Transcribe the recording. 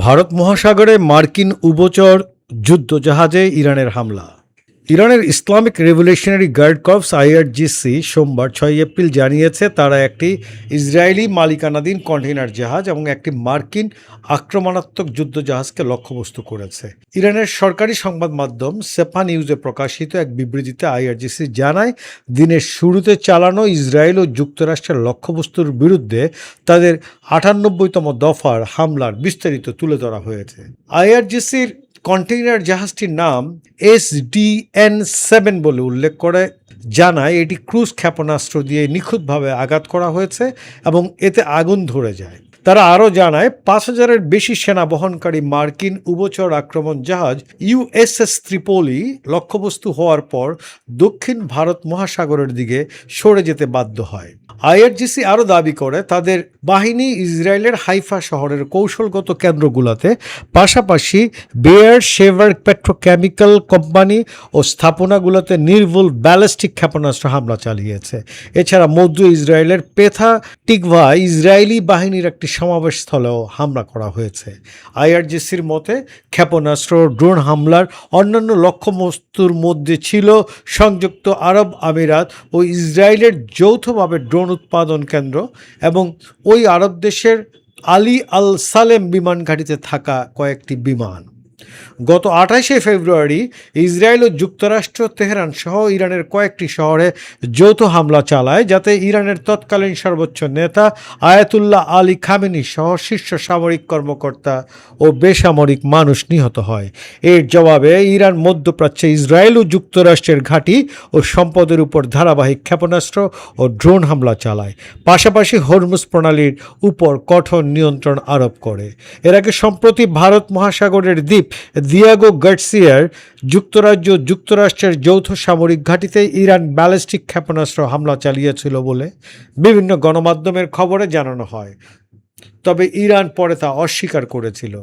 ভারত মহাসাগরে মার্কিন উভচর যুদ্ধজাহাজে ইরানের হামলা। ইরানের Islamic revolutionary guard corps IRGC সোমবার 6 এপ্রিল জানিয়েছে তারা একটি ইসরায়েলি মালিকানাধীন কন্টেইনার জাহাজ এবং একটি মার্কিন আক্রমণাত্মক যুদ্ধজাহাজকে লক্ষ্যবস্তু করেছে। ইরানের সরকারি সংবাদ মাধ্যম সেপা নিউজে প্রকাশিত এক বিবৃতিতে আইআরজিসি জানায়, দিনের শুরুতে চালানো ইসরায়েল ও যুক্তরাষ্ট্রের লক্ষ্যবস্তুর বিরুদ্ধে তাদের 98তম দফার হামলার বিস্তারিত তুলে ধরা হয়েছে। আইআরজিসির কন্টেইনার জাহাজটির নাম SDN-7 বলে উল্লেখ করে জানায় এটি ক্রুজ ক্ষেপণাস্ত্র দিয়ে নিখুঁতভাবে আঘাত করা হয়েছে এবং এতে আগুন ধরে যায়। তারা আরও জানায় 5000-এর বেশি সেনা বহনকারী মার্কিন উভচর আক্রমণ জাহাজ USS ত্রিপোলি লক্ষ্যবস্তু হওয়ার পর দক্ষিণ ভারত মহাসাগরের দিকে সরে যেতে বাধ্য হয়। আইআরজিসি আরও দাবি করে তাদের বাহিনী ইসরায়েলের হাইফা শহরের কৌশলগত কেন্দ্রগুলোতে, পাশাপাশি বেয়ার শেভার পেট্রোকেমিক্যাল কোম্পানি ও স্থাপনাগুলোতে নির্ভুল ব্যালিস্টিক ক্ষেপণাস্ত্র হামলা চালিয়েছে। এছাড়া মধ্য ইসরায়েলের পেথা টিকভা ইসরায়েলি বাহিনীর একটি সমাবেশস্থলেও হামলা করা হয়েছে। আইআরজিসির মতে ক্ষেপণাস্ত্র ড্রোন হামলার অন্যান্য লক্ষ্যবস্তুর মধ্যে ছিল সংযুক্ত আরব আমিরাত ও ইসরায়েলের যৌথভাবে ড্রোন উৎপাদন কেন্দ্র এবং ওই আরব দেশের আলী আল সালেম বিমান ঘাঁটিতে থাকা কয়েকটি বিমান। গত 28শে ফেব্রুয়ারি ইসরায়েল ও যুক্তরাষ্ট্র তেহরান সহ ইরানের কয়েকটি শহরে যৌথ হামলা চালায়, যাতে ইরানের তৎকালীন সর্বোচ্চ নেতা আয়াতুল্লাহ আলী খামেনি সহ শীর্ষ সামরিক কর্মকর্তা ও বেসামরিক মানুষ নিহত হয়। এর জবাবে ইরান মধ্যপ্রাচ্যে ইসরায়েল ও যুক্তরাষ্ট্রের ঘাঁটি ও সম্পদের উপর ধারাবাহিক ক্ষেপণাস্ত্র ও ড্রোন হামলা চালায়, পাশাপাশি হরমুজ প্রণালীর উপর কঠোর নিয়ন্ত্রণ আরোপ করে। এর আগে সম্প্রতি ভারত মহাসাগরের দ্বীপ দিয়াগো গার্সিয়ার যুক্তরাজ্য ও যুক্তরাষ্ট্রের যৌথ সামরিক ঘাঁটিতে ইরান ব্যালিস্টিক ক্ষেপণাস্ত্র হামলা চালিয়েছিল বলে বিভিন্ন গণমাধ্যমের খবরে জানানো হয়, তবে ইরান পরে তা অস্বীকার করেছিল।